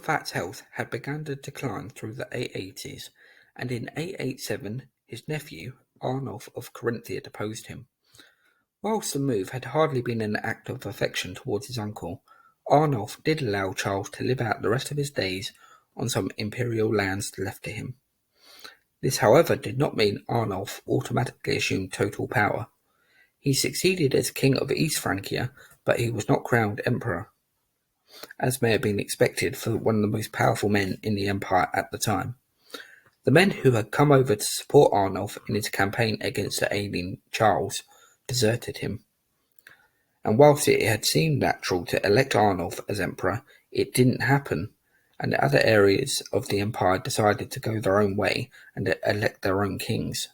Fat's health had begun to decline through the 880s, and in 887 his nephew, Arnulf of Carinthia, deposed him. Whilst the move had hardly been an act of affection towards his uncle, Arnulf did allow Charles to live out the rest of his days on some imperial lands left to him. This, however, did not mean Arnulf automatically assumed total power. He succeeded as king of East Francia, but he was not crowned emperor, as may have been expected for one of the most powerful men in the empire at the time. The men who had come over to support Arnulf in his campaign against the ailing Charles deserted him. And whilst it had seemed natural to elect Arnulf as emperor, it didn't happen, and the other areas of the empire decided to go their own way and elect their own kings.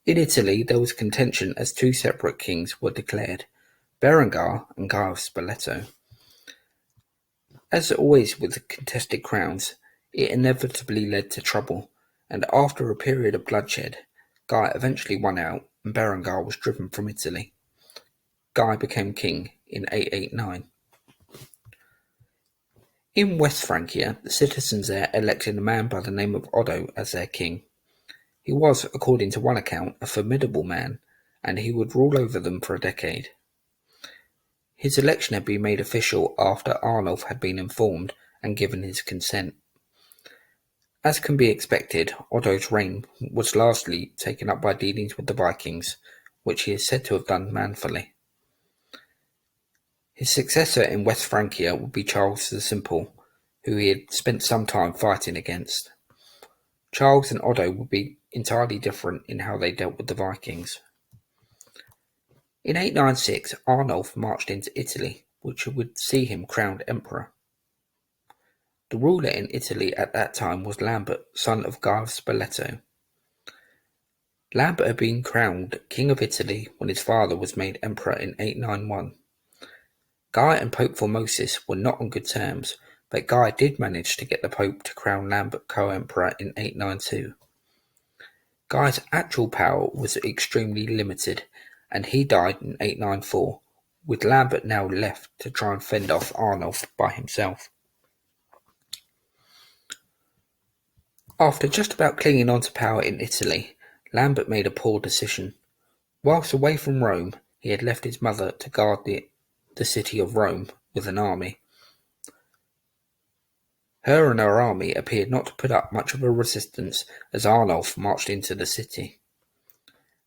In Italy, there was contention as two separate kings were declared, Berengar and Guy of Spoleto. As always with contested crowns, it inevitably led to trouble, and after a period of bloodshed, Guy eventually won out and Berengar was driven from Italy. Guy became king in 889. In West Francia, the citizens there elected a man by the name of Odo as their king. He was, according to one account, a formidable man, and he would rule over them for a decade. His election had been made official after Arnulf had been informed and given his consent. As can be expected, Odo's reign was largely taken up by dealings with the Vikings, which he is said to have done manfully. His successor in West Francia would be Charles the Simple, who he had spent some time fighting against. Charles and Odo would be entirely different in how they dealt with the Vikings. In 896, Arnulf marched into Italy, which would see him crowned emperor. The ruler in Italy at that time was Lambert, son of Guy of Spoleto. Lambert had been crowned king of Italy when his father was made emperor in 891. Guy and Pope Formosus were not on good terms, but Guy did manage to get the Pope to crown Lambert co-emperor in 892. Guy's actual power was extremely limited, and he died in 894, with Lambert now left to try and fend off Arnulf by himself. After just about clinging on to power in Italy, Lambert made a poor decision. Whilst away from Rome, he had left his mother to guard the city of Rome with an army. Her and her army appeared not to put up much of a resistance as Arnulf marched into the city,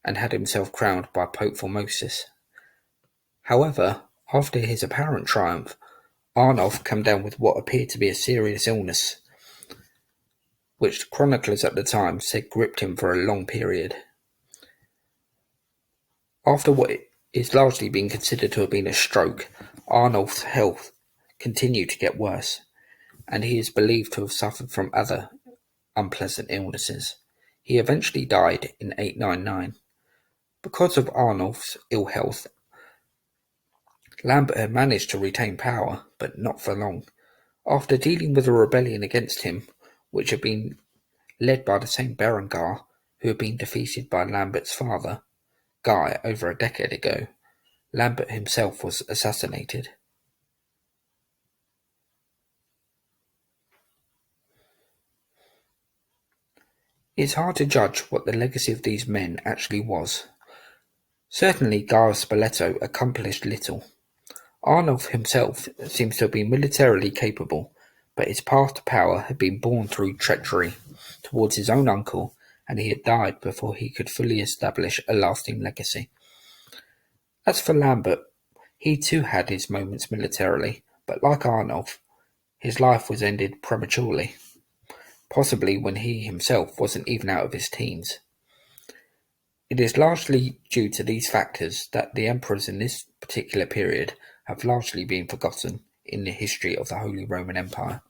and had himself crowned by Pope Formosus. However, after his apparent triumph, Arnulf came down with what appeared to be a serious illness, which chroniclers at the time said gripped him for a long period. After what is largely being considered to have been a stroke, Arnulf's health continued to get worse, and he is believed to have suffered from other unpleasant illnesses. He eventually died in 899. Because of Arnulf's ill health, Lambert had managed to retain power, but not for long. After dealing with a rebellion against him, which had been led by the same Berengar who had been defeated by Lambert's father, Guy, over a decade ago, Lambert himself was assassinated. It is hard to judge what the legacy of these men actually was. Certainly Guy of Spoleto accomplished little. Arnulf himself seems to have been militarily capable, but his path to power had been born through treachery towards his own uncle, and he had died before he could fully establish a lasting legacy. As for Lambert, he too had his moments militarily, but like Arnulf, his life was ended prematurely, possibly when he himself wasn't even out of his teens. It is largely due to these factors that the emperors in this particular period have largely been forgotten in the history of the Holy Roman Empire.